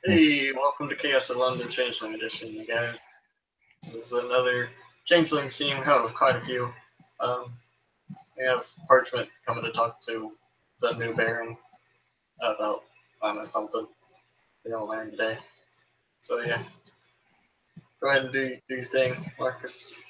Hey, welcome to Chaos in London Changeling Edition, you guys. This is another Changeling scene. We have quite a few. Um, we have Parchment coming to talk to the new Baron about, I don't know, something we don't learn today. So yeah, go ahead and do your thing, Marcus.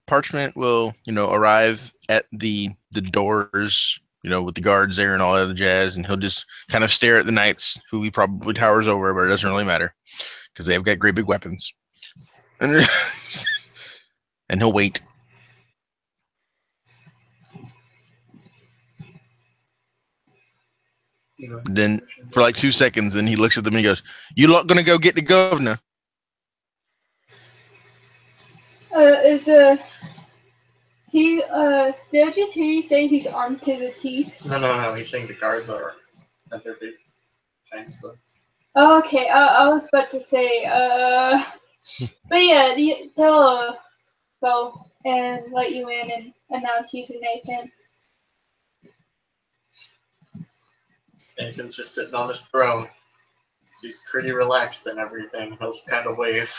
Parchment will, arrive at the doors, with the guards there and all that other jazz, and he'll just kind of stare at the knights, who he probably towers over, but it doesn't really matter because they've got great big weapons, and and he'll wait. Then for like 2 seconds, then he looks at them and he goes, "You lot gonna go get the governor?" Is he did I just hear you say he's armed to the teeth? No. He's saying the guards are at their big fang swords. Oh, okay. I was about to say but yeah, they'll go and let you in and announce you to Nathan. Nathan's just sitting on his throne. He's pretty relaxed and everything. He'll just kind of wave.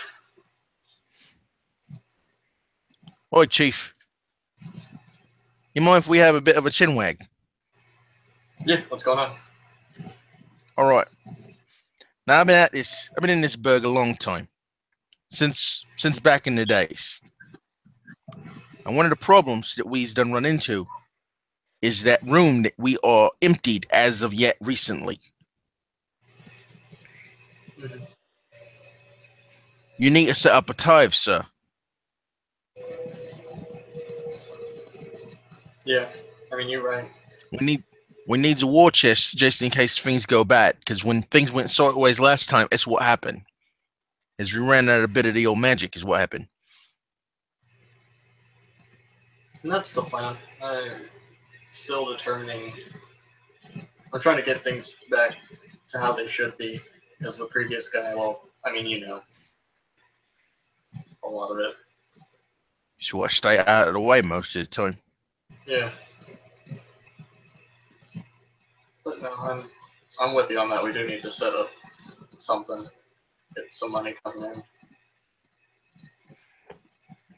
Oi, chief. You mind if we have a bit of a chinwag? Yeah, what's going on? All right. Now I've been in this burg a long time, since back in the days. And one of the problems that we's done run into is that room that we are emptied as of yet recently. Mm-hmm. You need to set up a tithe, sir. Yeah, I mean, you're right. We need a war chest just in case things go bad. Because when things went sideways last time, it's what happened. As we ran out a bit of the old magic, is what happened. And that's the plan. I'm still determining. I'm trying to get things back to how they should be. Because the previous guy, well, I mean, you know, a lot of it. So I stay out of the way most of the time. Yeah. But no, I'm with you on that. We do need to set up something, get some money coming in.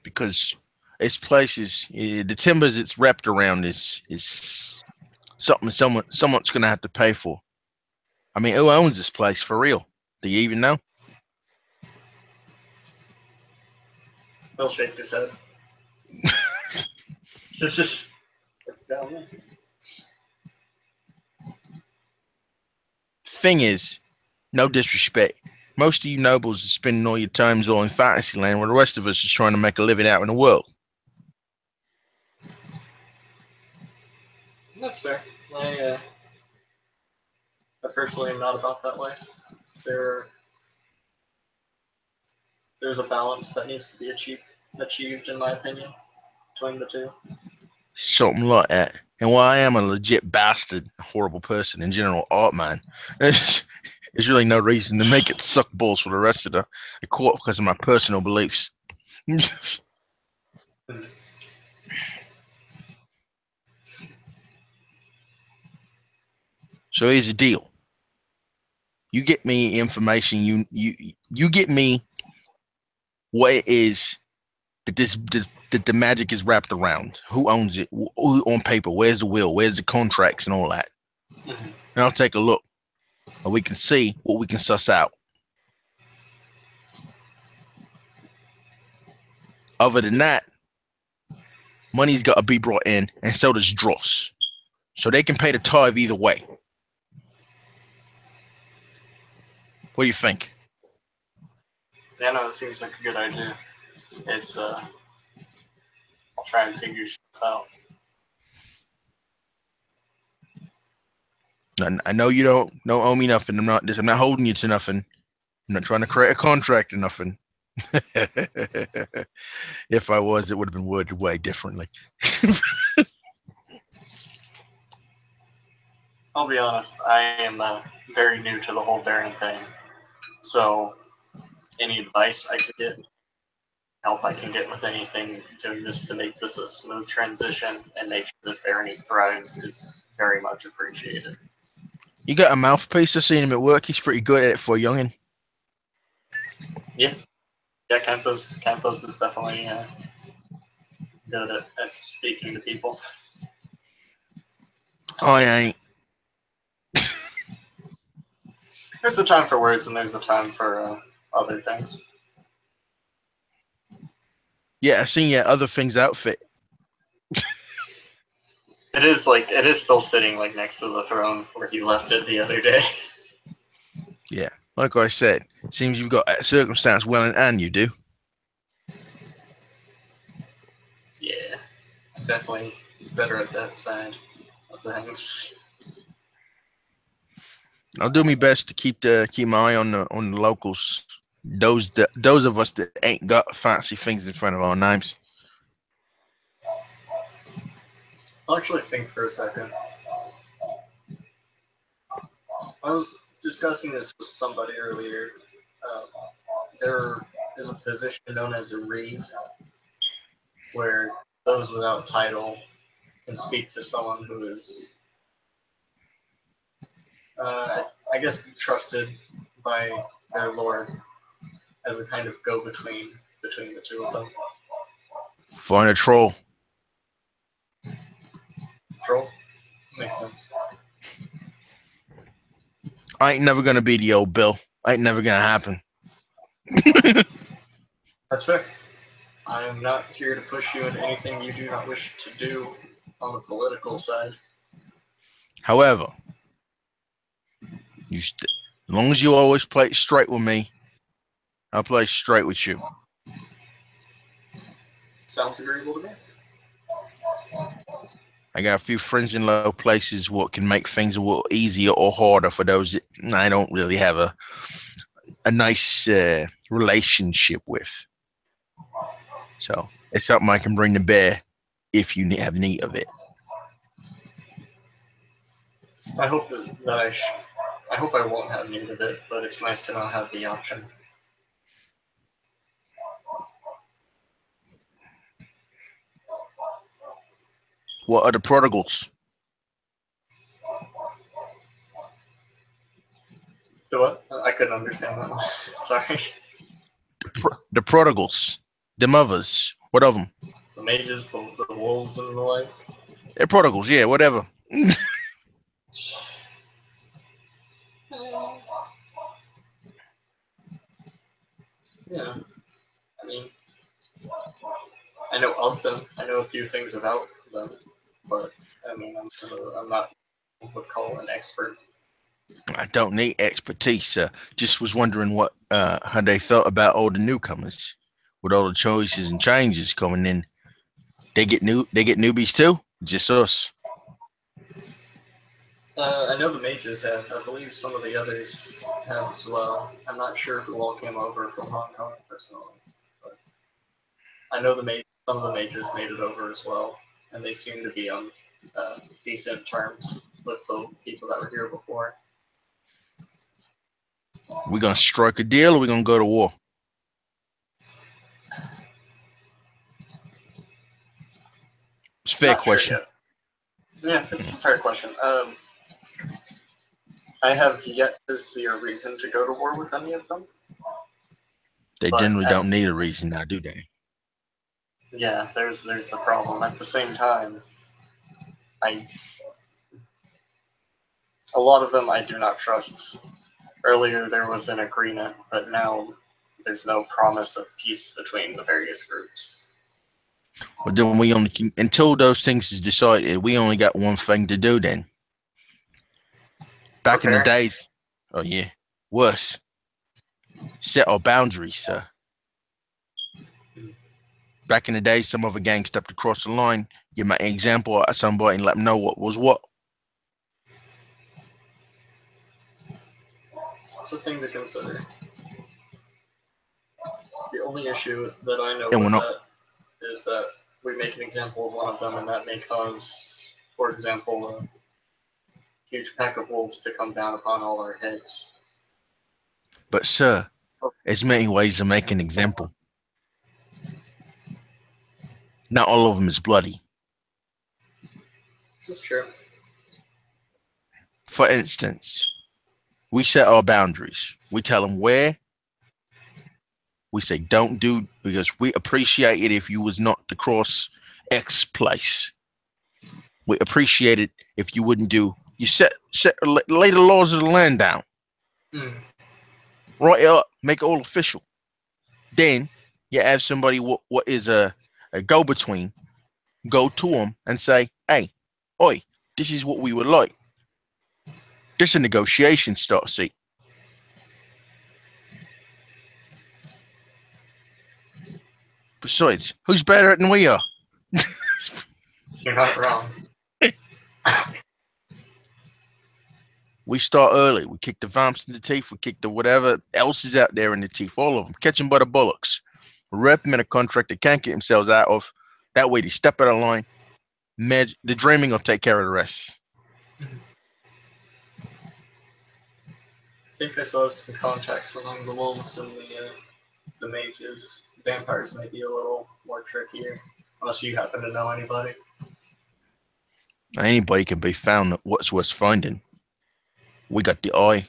Because this place is the timbers it's wrapped around is something someone's gonna have to pay for. I mean, who owns this place for real? Do you even know? He'll shake his head. Thing is, no disrespect. Most of you nobles are spending all your times all in Fantasyland, while the rest of us is trying to make a living out in the world. That's fair. I personally am not about that life. There, there's a balance that needs to be achieved, in my opinion, between the two. Something like that. And while I am a legit bastard, horrible person in general, art man, there's really no reason to make it suck balls for the rest of the court because of my personal beliefs. So here's the deal. You get me information. You get me what it is that that the magic is wrapped around. Who owns it? Who on paper? Where's the will? Where's the contracts and all that? And I'll take a look, and we can see what we can suss out. Other than that, money's got to be brought in, and so does dross, so they can pay the tithe either way. What do you think? Yeah, no, it seems like a good idea. It's I'll try and figure stuff out. I know you don't owe me nothing. I'm not holding you to nothing. I'm not trying to create a contract or nothing. If I was, it would have been worded way differently. I'll be honest, I am very new to the whole Baron thing, so any advice I could get, help I can get with anything doing this to make this a smooth transition and make sure this barony thrives is very much appreciated. You got a mouthpiece. I've seen him at work. He's pretty good at it for a youngin. Yeah, Canthos is definitely good at speaking to people. I ain't. There's a time for words and there's a time for other things. Yeah, I seen your other things outfit. It is still sitting like next to the throne where he left it the other day. Yeah, like I said, seems you've got that circumstance well in hand. You do. Yeah, I'm definitely better at that side of things. I'll do my best to keep my eye on the locals. Those of us that ain't got fancy things in front of our names. I'll actually think for a second. I was discussing this with somebody earlier. There is a position known as a reeve, where those without title can speak to someone who is, I guess, trusted by their lord as a kind of go-between between the two of them. Find a troll. Troll? Makes sense. I ain't never gonna be the old Bill. Ain't never gonna happen. That's fair. I am not here to push you into anything you do not wish to do on the political side. However, as long as you always play it straight with me, I'll play straight with you. Sounds agreeable to me. I got a few friends in low places what can make things a little easier or harder for those that I don't really have a nice relationship with. So it's something I can bring to bear if you have need of it. I hope I hope I won't have need of it, but it's nice to not have the option. What are the prodigals? The what? I couldn't understand that one. Sorry. The prodigals, the mothers. What of them? The mages, the wolves, and the like. They're prodigals, yeah, whatever. Yeah. I mean, I know of them. I know a few things about them, but I mean, I'm not what would call an expert. I don't need expertise. Just was wondering what how they felt about all the newcomers, with all the choices and changes coming in. They get newbies too. Just us. I know the mages have. I believe some of the others have as well. I'm not sure who all came over from Hong Kong personally, but I know some of the mages made it over as well, and they seem to be on decent terms with the people that were here before. We gonna strike a deal, or we gonna go to war? It's a fair Not question. sure yet. Yeah, it's a fair question. I have yet to see a reason to go to war with any of them. They generally don't need a reason now, do they? Yeah, there's the problem. At the same time, a lot of them I do not trust. Earlier there was an agreement, but now there's no promise of peace between the various groups. Well, then we only can, until those things is decided, we only got one thing to do then. Back in the days, oh yeah, worse. Set our boundaries, sir. Back in the day, some other gang stepped across the line, give my example at somebody and let them know what was what. It's a thing to consider. The only issue that I know And with we're not. that is that we make an example of one of them, and that may cause, for example, a huge pack of wolves to come down upon all our heads. But sir, there's many ways to make an example. Not all of them is bloody. This is true. For instance, we set our boundaries. We tell them where. We say don't do, because we appreciate it if you was not to cross X place. We appreciate it if you wouldn't do. You lay the laws of the land down. Mm. Write it up. Make it all official. Then you have somebody what is a go between. Go to them and say, hey, oi, this is what we would like. This is a negotiation start. See. Besides, who's better than we are? You're not wrong. We start early. We kick the vamps in the teeth. We kick the whatever else is out there in the teeth. All of them. Catch them by the bullocks. Rep them in a contract they can't get themselves out of. That way they step out of line. The dreaming will take care of the rest. I think I saw some contacts among the wolves and the mages. Vampires may be a little more trickier, unless you happen to know anybody. Anybody can be found. What's worth finding? We got the eye.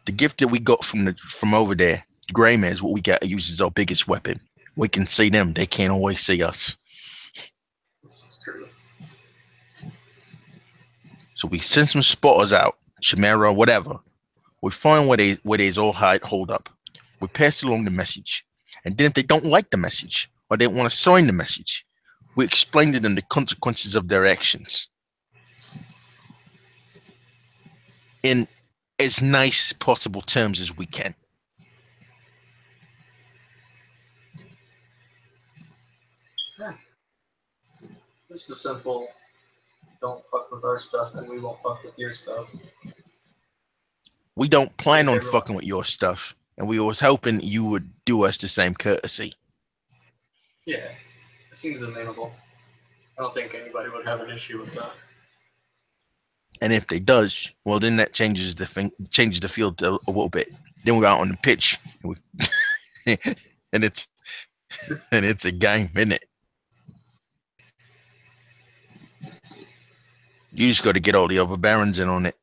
The gift that we got from over there, the Grey Man, is what we got to use as our biggest weapon. We can see them. They can't always see us. This is true. So we send some spotters out, Chimera, whatever. We find where they all hold up. We pass along the message. And then if they don't like the message or they don't want to sign the message, we explain to them the consequences of their actions in as nice possible terms as we can. Yeah. Just a simple, don't fuck with our stuff and we won't fuck with your stuff. We don't plan on fucking with your stuff, and we was hoping you would do us the same courtesy. Yeah, it seems amenable. I don't think anybody would have an issue with that. And if they does, well, then that changes the field a little bit. Then we're out on the pitch, and it's a game, isn't it? You just got to get all the other barons in on it.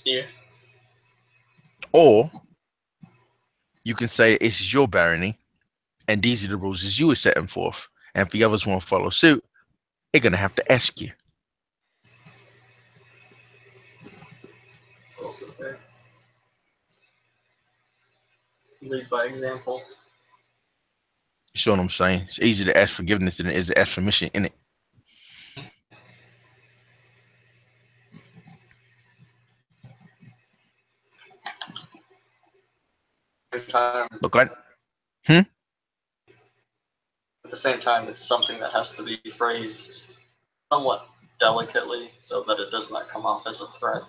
Yeah. Or you can say this is your barony, and these are the rules as you were setting forth. And if the others want to follow suit, they're gonna have to ask you. It's also fair. Lead by example. You see what I'm saying? It's easier to ask forgiveness than it is to ask permission, innit? Look, At the same time, it's something that has to be phrased somewhat delicately so that it does not come off as a threat.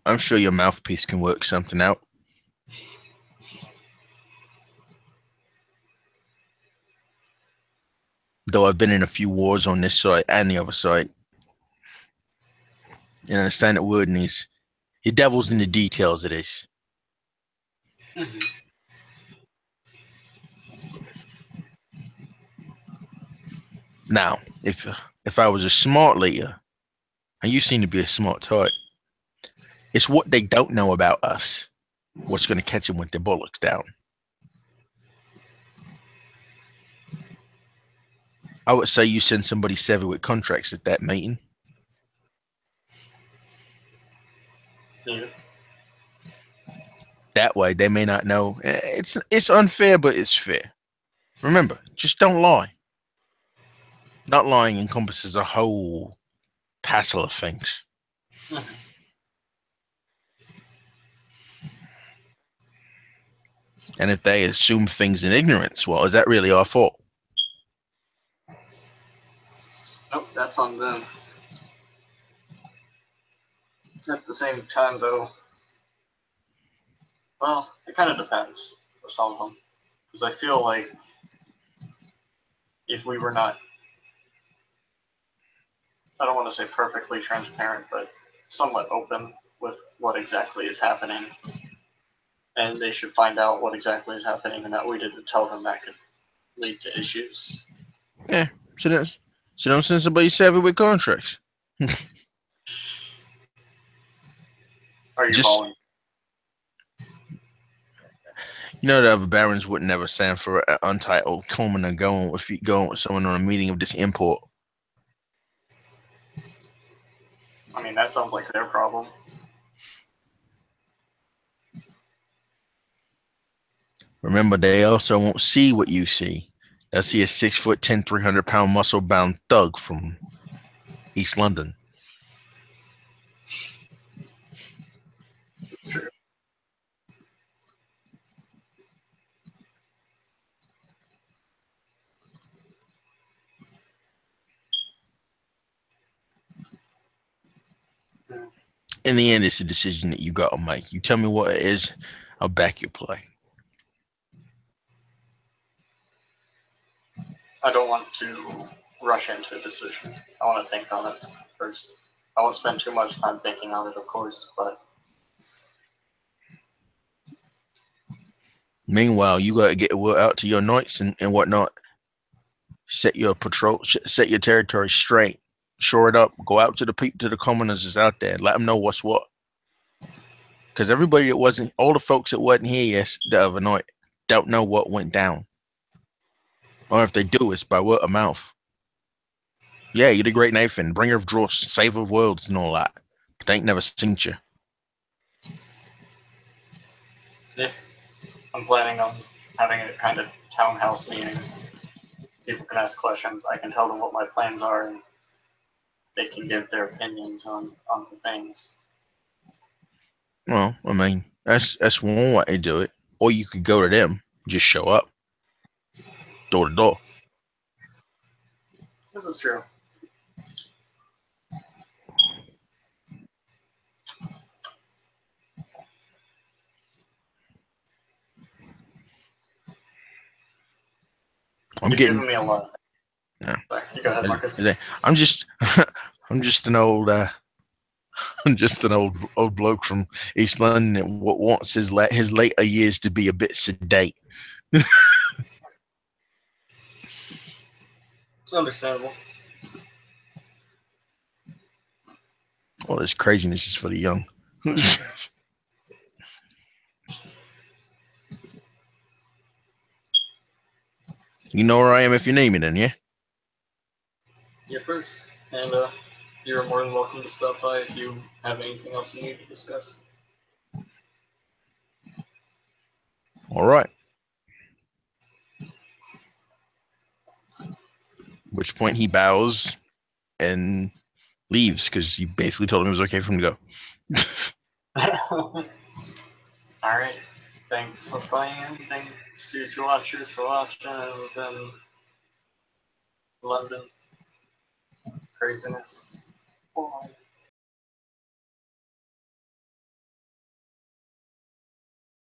I'm sure your mouthpiece can work something out. Though I've been in a few wars on this side and the other side. You understand that word needs your devil's in the details of this. Mm-hmm. Now, if I was a smart leader, and you seem to be a smart type, it's what they don't know about us what's going to catch them with their bullocks down. I would say you send somebody savvy with contracts at that meeting. Yeah. That way, they may not know. It's unfair, but it's fair. Remember, just don't lie. Not lying encompasses a whole passel of things. Mm-hmm. And if they assume things in ignorance, well, is that really our fault? Nope, that's on them. At the same time, though, well, it kind of depends with some of them. Because I feel like if we were not, I don't want to say perfectly transparent, but somewhat open with what exactly is happening, and they should find out what exactly is happening and that we didn't tell them that could lead to issues. Yeah. So don't send somebody savvy with contracts. Are you Just following? you know the other barons would never stand for an untitled commoner going with someone on a meeting of this import. I mean, that sounds like their problem. Remember, they also won't see what you see. They'll see a 6'10", 300-pound muscle-bound thug from East London. This is true. In the end, it's a decision that you got to make. You tell me what it is, I'll back your play. I don't want to rush into a decision. I want to think on it first. I won't spend too much time thinking on it, of course, but Meanwhile, you got to get word out to your knights and whatnot. Set your patrol, set your territory straight. Shore it up. Go out to the commoners that's out there. Let them know what's what. Because everybody that wasn't, all the folks that wasn't here the other night, don't know what went down. Or if they do, it's by word of mouth. Yeah, you're the great Nathan, bringer of Dross, saver of worlds and all that. But they ain't never seen you. yeah, I'm planning on having a kind of townhouse meeting. People can ask questions. I can tell them what my plans are, and they can give their opinions on the things. Well, I mean, that's one way to do it. Or you could go to them, just show up, door to door. This is true. You've given me a lot. Yeah. Sorry, you go ahead, Marcus. I'm just, I'm just an old, old bloke from East London that wants his later years to be a bit sedate. Understandable. All this craziness is for the young. You know where I am if you need me, then, yeah? Yeah, Bruce. And you're more than welcome to stop by if you have anything else you need to discuss. All right. At which point he bows and leaves because you basically told him it was okay for him to go. Alright. Thanks for playing. Thanks to you watchers for watching. This has been London craziness. Bye.